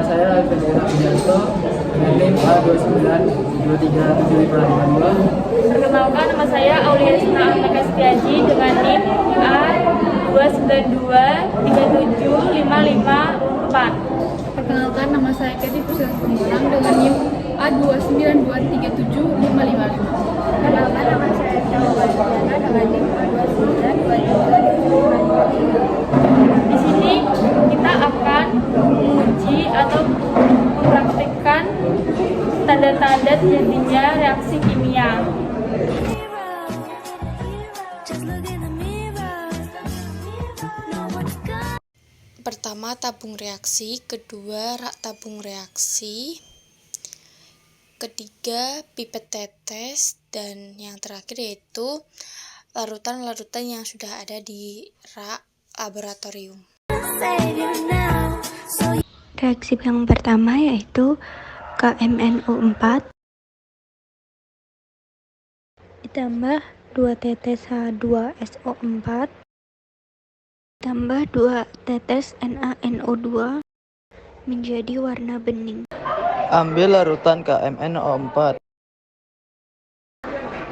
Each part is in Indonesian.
saya Federa Wijanto dengan NIM A29237552. Perkenalkan, nama saya Aulia Sita Antaka Setiaji dengan NIM A292375554. Perkenalkan, nama saya Kety Pusat Pemurang dengan NIM A292375555. Perkenalkan, nama saya Ella Wadiana dengan NIM A292275553. Di sini kita akan menguji atau mempraktikkan tanda-tanda terjadinya reaksi kimia. Pertama, tabung reaksi. Kedua, rak tabung reaksi. Ketiga, pipet tetes. Dan yang terakhir yaitu larutan-larutan yang sudah ada di rak laboratorium. Reaksi yang pertama yaitu KMNO4 ditambah 2 tetes H2SO4 ditambah 2 tetes NaNO2 menjadi warna bening. Ambil larutan KMNO4.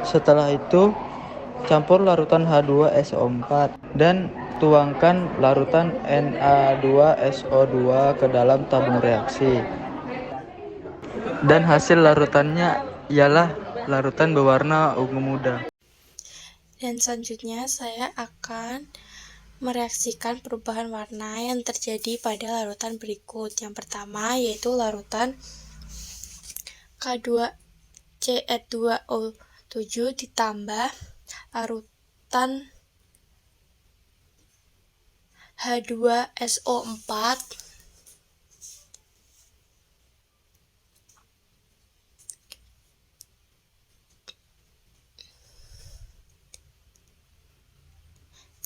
Setelah itu, campur larutan H2SO4 dan tuangkan larutan Na2SO2 ke dalam tabung reaksi. Dan hasil larutannya ialah larutan berwarna ungu muda. Dan selanjutnya saya akan mereaksikan perubahan warna yang terjadi pada larutan berikut. Yang pertama yaitu larutan K2CR2O7 ditambah larutan H2SO4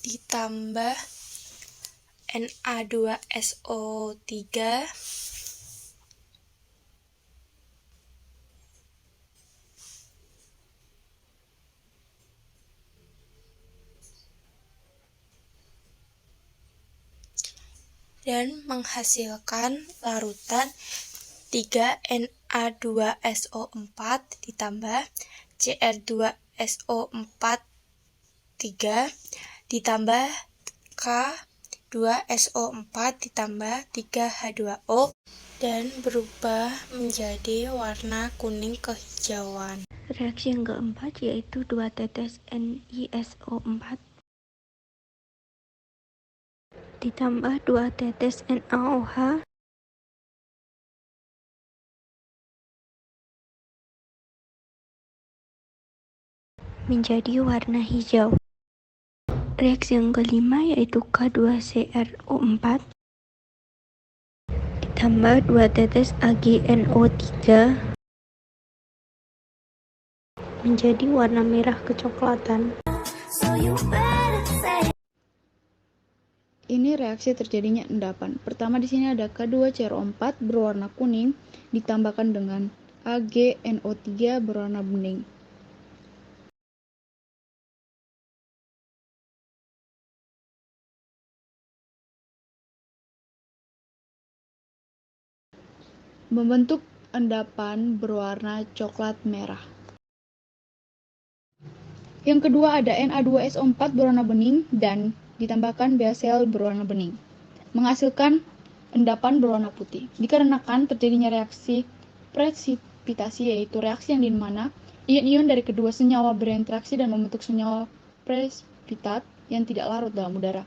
ditambah Na2SO3 dan menghasilkan larutan 3Na2SO4 ditambah Cr2SO4 3 ditambah K2SO4 ditambah 3H2O dan berubah menjadi warna kuning kehijauan. Reaksi yang keempat yaitu 2 tetes NiSO4 ditambah 2 tetes NaOH menjadi warna hijau. Reaksi yang kelima yaitu K2CrO4 ditambah 2 tetes AgNO3 menjadi warna merah kecoklatan. Ini reaksi terjadinya endapan. Pertama di sini ada K2CrO4 berwarna kuning ditambahkan dengan AgNO3 berwarna bening. Membentuk endapan berwarna coklat merah. Yang kedua ada Na2SO4 berwarna bening dan ditambahkan BaCl berwarna bening, menghasilkan endapan berwarna putih. Dikarenakan terjadinya reaksi presipitasi, yaitu reaksi yang dimana ion-ion dari kedua senyawa berinteraksi dan membentuk senyawa presipitat yang tidak larut dalam udara.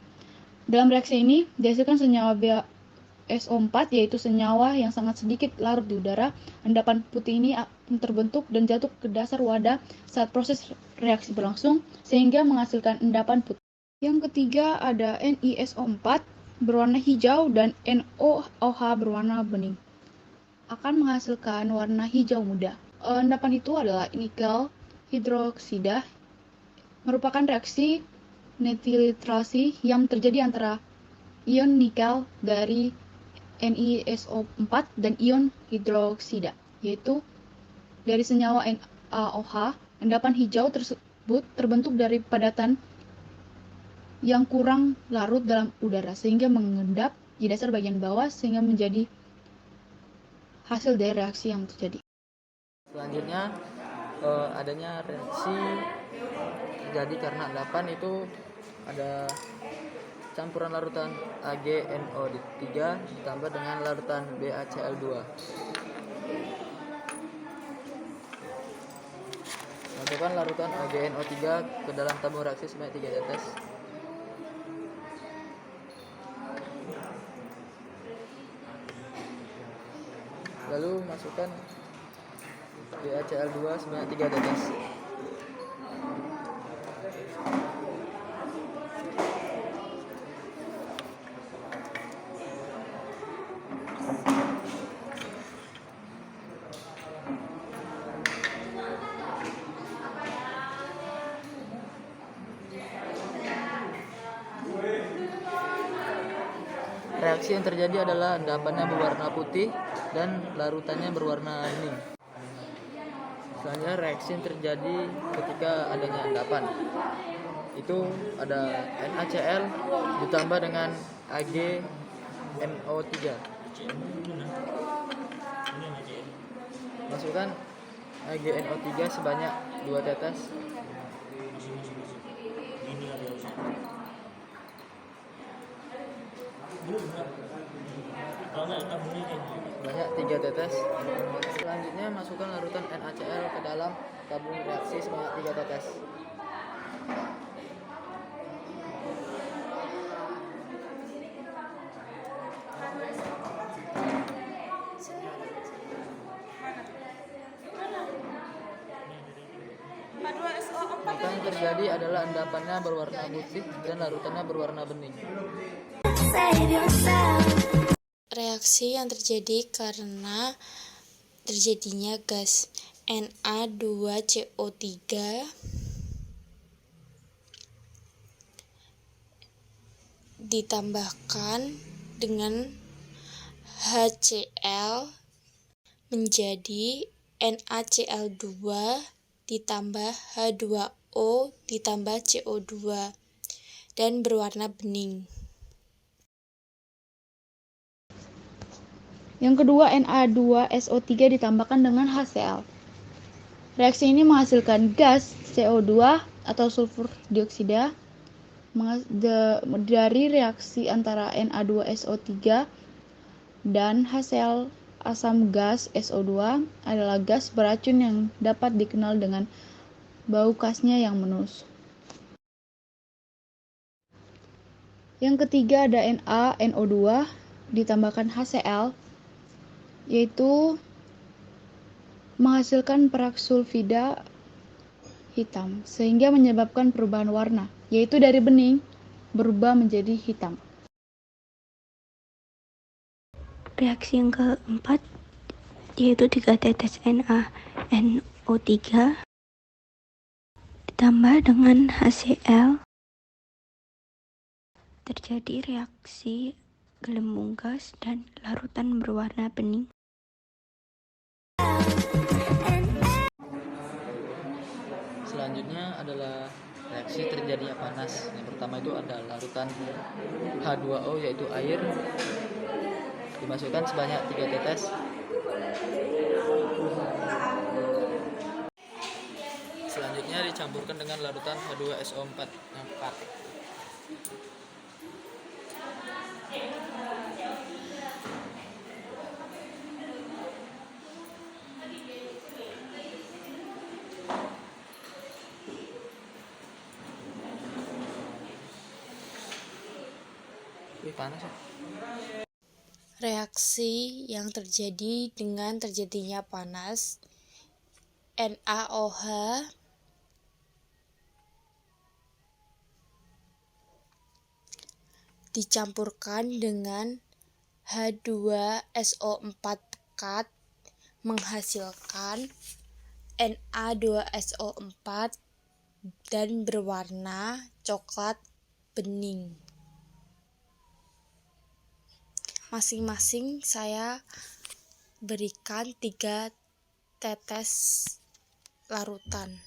Dalam reaksi ini dihasilkan senyawa BaSO4, yaitu senyawa yang sangat sedikit larut di udara. Endapan putih ini terbentuk dan jatuh ke dasar wadah saat proses reaksi berlangsung, sehingga menghasilkan endapan putih. Yang ketiga ada NiSO4 berwarna hijau dan NaOH berwarna bening, akan menghasilkan warna hijau muda. Endapan itu adalah nikel hidroksida, merupakan reaksi nitrilasi yang terjadi antara ion nikel dari NiSO4 dan ion hidroksida, yaitu dari senyawa NaOH. Endapan hijau tersebut terbentuk dari padatan yang kurang larut dalam udara sehingga mengendap di dasar bagian bawah sehingga menjadi hasil dari reaksi yang terjadi. Selanjutnya adanya reaksi terjadi karena endapan itu ada campuran larutan AgNO3 ditambah dengan larutan BaCl2. Masukkan larutan AgNO3 ke dalam tabung reaksi sebanyak 3 tetes. Lalu masukkan BaCl2 sebanyak 3 tetes. Reaksi yang terjadi adalah endapannya berwarna putih dan larutannya berwarna bening. Selanjutnya reaksi yang terjadi ketika adanya endapan itu ada NaCl ditambah dengan AgNO3. Masukkan AgNO3 sebanyak 2 tetes. Banyak 3 tetes. Selanjutnya masukkan larutan NaCl ke dalam tabung reaksi sebanyak 3 tetes. Maka yang terjadi adalah endapannya berwarna putih dan larutannya berwarna bening. Reaksi yang terjadi karena terjadinya gas Na2CO3 ditambahkan dengan HCl menjadi NaCl2 ditambah H2O ditambah CO2 dan berwarna bening. Yang kedua, Na2SO3 ditambahkan dengan HCl. Reaksi ini menghasilkan gas CO2 atau sulfur dioksida. Dari reaksi antara Na2SO3 dan HCl, asam gas SO2 adalah gas beracun yang dapat dikenal dengan bau khasnya yang menusuk. Yang ketiga ada NaNO2 ditambahkan HCl, yaitu menghasilkan perak sulfida hitam sehingga menyebabkan perubahan warna, yaitu dari bening berubah menjadi hitam. Reaksi yang keempat yaitu 3 tetes NaNO3 ditambah dengan HCl, terjadi reaksi gelembung gas dan larutan berwarna bening. Selanjutnya adalah reaksi terjadinya panas. Yang pertama itu ada larutan H2O yaitu air, dimasukkan sebanyak 3 tetes. Selanjutnya dicampurkan dengan larutan H2SO4 yang pekat. Panas ya? Reaksi yang terjadi dengan terjadinya panas, NaOH dicampurkan dengan H2SO4 pekat menghasilkan Na2SO4 dan berwarna coklat bening. Masing-masing saya berikan 3 tetes larutan.